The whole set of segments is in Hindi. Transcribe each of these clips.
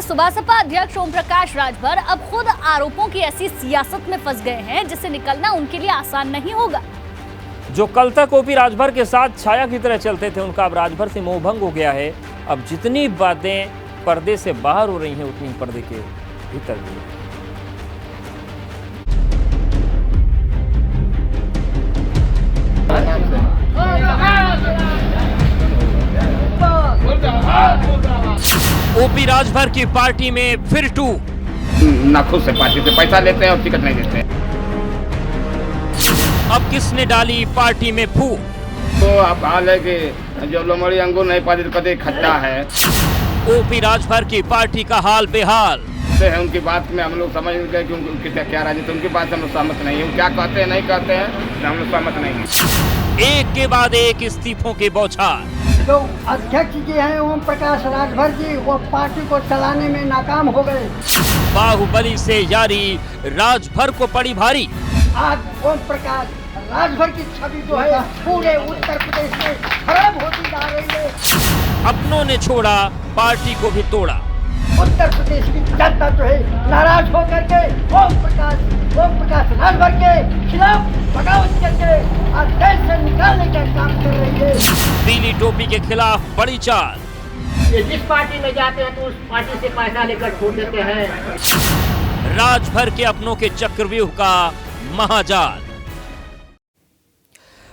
सुभासपा अध्यक्ष ओम प्रकाश राजभर अब खुद आरोपों की ऐसी सियासत में फंस गए हैं जिससे निकलना उनके लिए आसान नहीं होगा। जो कल तक ओपी राजभर के साथ छाया की तरह चलते थे, उनका अब राजभर से मोहभंग हो गया है। अब जितनी बातें पर्दे से बाहर हो रही हैं, उतनी पर्दे के भीतर भी। ओपी राजभर की पार्टी में फिर टू नाखुश से पार्टी से पैसा लेते हैं और टिकट नहीं देते हैं। अब किसने डाली पार्टी में फू? तो अब हाल है कि जो लोमड़ी अंगूर नहीं पाती कदे खट्टा है। ओपी राजभर की पार्टी का हाल बेहाल है उनकी बात में हम लोग समझ गए कि उनकी क्या राजनीति, उनकी बात से हम लोग सहमत नहीं है। क्या कहते हैं नहीं कहते हैं हम लोग सहमत नहीं है। एक के बाद एक इस्तीफों के बौछार। जो अध्यक्ष जी हैं ओम प्रकाश राजभर जी, वो पार्टी को चलाने में नाकाम हो गए। बाहुबली से यारी राजभर को पड़ी भारी। आज ओम प्रकाश राजभर की छवि जो है पूरे उत्तर प्रदेश में खराब होती जा रही है। अपनों ने छोड़ा, पार्टी को भी तोड़ा। उत्तर प्रदेश की जनता जो है नाराज होकर के ओम प्रकाश राजभर के खिलाफ बगावत करके आज देश से निकालने का काम कर रही है। पीली टोपी के खिलाफ बड़ी चाल। ये जिस पार्टी में जाते हैं तो उस पार्टी से पैसा लेकर छोड़ देते हैं। राजभर के अपनों के चक्रव्यूह का महाजाल।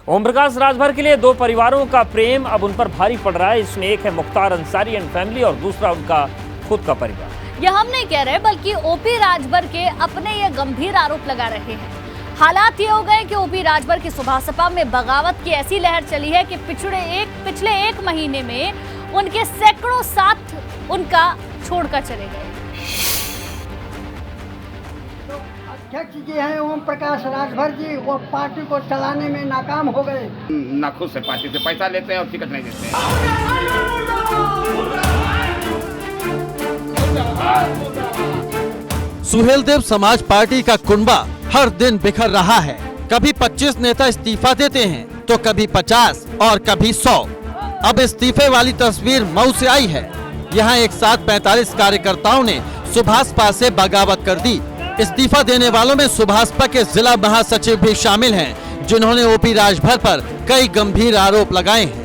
ओम प्रकाश राजभर के लिए दो परिवारों का प्रेम अब उन पर भारी पड़ रहा है। इसमें एक है मुख्तार अंसारी एंड फैमिली और दूसरा उनका खुद का परिवार। यह हम नहीं कह रहे, बल्कि ओपी राजभर के अपने ये गंभीर आरोप लगा रहे हैं। हालात ये हो गए कि ओपी राजभर की सुभासपा में बगावत की ऐसी लहर चली है कि पिछले एक महीने में उनके सैकड़ों साथ उनका छोड़कर चले गए। अध्यक्ष जी हैं ओम प्रकाश राजभर जी, वो पार्टी को चलाने में नाकाम हो गए। नाखुश से पार्टी से पैसा लेते हैं और टिकट नहीं देते हैं। सुहेलदेव समाज पार्टी का कुनबा हर दिन बिखर रहा है। कभी 25 नेता इस्तीफा देते हैं तो कभी 50 और कभी 100। अब इस्तीफे वाली तस्वीर मऊ से आई है। यहाँ एक साथ 45 कार्यकर्ताओं ने सुभासपा से बगावत कर दी। इस्तीफा देने वालों में सुभासपा के जिला महासचिव भी शामिल हैं, जिन्होंने ओपी राजभर पर कई गंभीर आरोप लगाए हैं।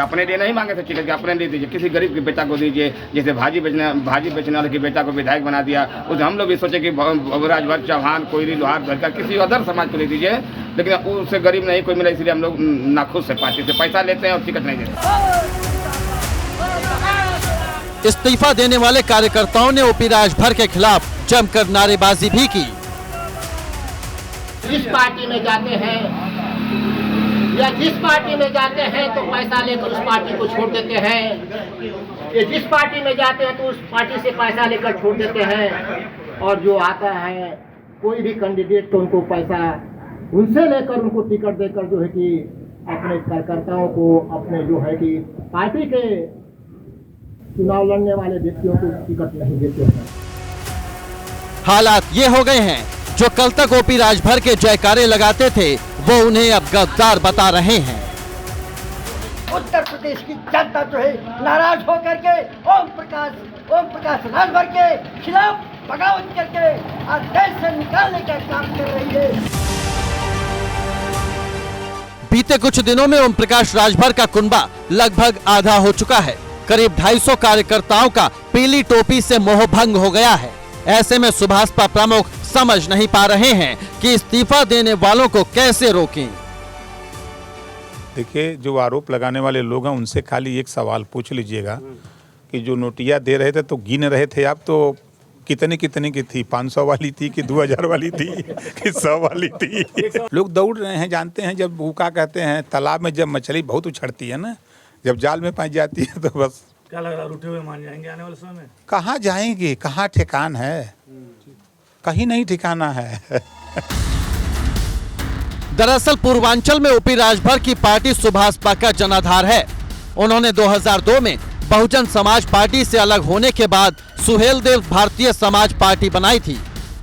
अपने लिए नहीं मांगे थे टिकट, अपने लिए दीजिए, किसी गरीब के बेटा को दीजिए। जैसे भाजी बेचने वाले के बेटा को विधायक बना दिया, उसे हम लोग भी सोचे कि राजभर, चौहान, कोयरी, लोहार, धरकर किसी अदर समाज को ले दीजिए, लेकिन उससे गरीब नहीं कोई मिला, इसलिए हम लोग नाखुश से पार्टी से पैसा लेते हैं और टिकट नहीं देते। इस्तीफा देने वाले कार्यकर्ताओं ने ओपी राजभर के खिलाफ जमकर नारेबाजी भी की। जिस पार्टी में जाते हैं या जिस पार्टी में जाते हैं तो पैसा लेकर उस पार्टी को छोड़ देते हैं। ये जिस पार्टी में जाते हैं तो उस पार्टी से पैसा लेकर छोड़ देते हैं। और जो आता है कोई भी कैंडिडेट तो उनको पैसा उनसे लेकर उनको टिकट देकर जो है कि अपने कार्यकर्ताओं को, अपने जो है कि पार्टी के चुनाव लड़ने वाले व्यक्तियों को टिकट नहीं देते हैं। हालात ये हो गए हैं, जो कल तक ओपी राजभर के जयकारे लगाते थे वो उन्हें अब गद्दार बता रहे हैं। उत्तर प्रदेश की जनता जो है नाराज होकर के ओम प्रकाश राजभर के खिलाफ बगावत करके आज देश से निकालने का काम कर रही है। बीते कुछ दिनों में ओम प्रकाश राजभर का कुनबा लगभग आधा हो चुका है। करीब 250 कार्यकर्ताओं का पीली टोपी से मोहभंग हो गया है। ऐसे में सुभासपा प्रमुख समझ नहीं पा रहे हैं कि इस्तीफा देने वालों को कैसे रोकें। देखिए, जो आरोप लगाने वाले लोग हैं उनसे खाली एक सवाल पूछ लीजिएगा कि जो नोटियां दे रहे थे तो गिन रहे थे आप, तो कितने की थी? 500 वाली थी कि 2000 वाली थी कि 100 वाली थी? लोग दौड़ रहे हैं। जानते हैं जब वो क्या कहते हैं, तालाब में जब मछली बहुत उछड़ती है ना, जब जाल में फंस जाती है तो बस क्या लग रहा है रूठे हुए मान जाएंगे आने वाले समय में? कहाँ जाएंगे, कहाँ ठिकान है? कहीं नहीं ठिकाना है। दरअसल पूर्वांचल में ओपी राजभर की पार्टी सुभासपा का जनाधार है। उन्होंने 2002 में बहुजन समाज पार्टी से अलग होने के बाद सुहेलदेव भारतीय समाज पार्टी बनाई थी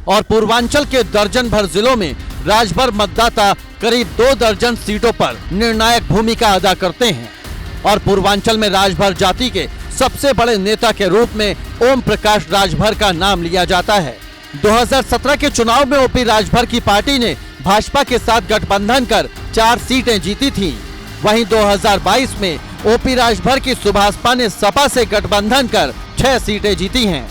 और पूर्वांचल के दर्जन भर जिलों में राजभर मतदाता करीब 2 दर्जन सीटों पर निर्णायक भूमिका अदा करते हैं और पूर्वांचल में राजभर जाति के सबसे बड़े नेता के रूप में ओम प्रकाश राजभर का नाम लिया जाता है। 2017 के चुनाव में ओपी राजभर की पार्टी ने भाजपा के साथ गठबंधन कर 4 सीटें जीती थीं। वहीं 2022 में ओपी राजभर की सुभाषपा ने सपा से गठबंधन कर 6 सीटें जीती हैं।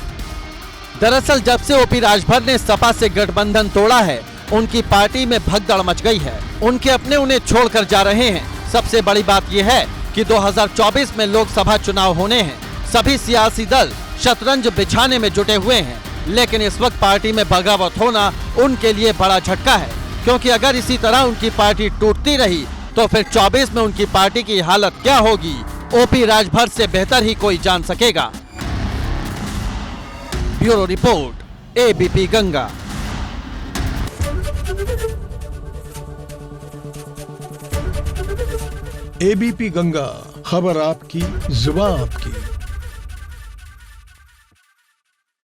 दरअसल जब से ओपी राजभर ने सपा से गठबंधन तोड़ा है, उनकी पार्टी में भगदड़ मच गई है। उनके अपने उन्हें छोड़कर जा रहे हैं। सबसे बड़ी बात यह है कि 2024 में लोकसभा चुनाव होने हैं। सभी सियासी दल शतरंज बिछाने में जुटे हुए हैं, लेकिन इस वक्त पार्टी में बगावत होना उनके लिए बड़ा झटका है, क्योंकि अगर इसी तरह उनकी पार्टी टूटती रही तो फिर 24 में उनकी पार्टी की हालत क्या होगी, ओपी राजभर से बेहतर ही कोई जान सकेगा। Bureau report, ABP Ganga. ABP Ganga, खबर आपकी, जुबान आपकी।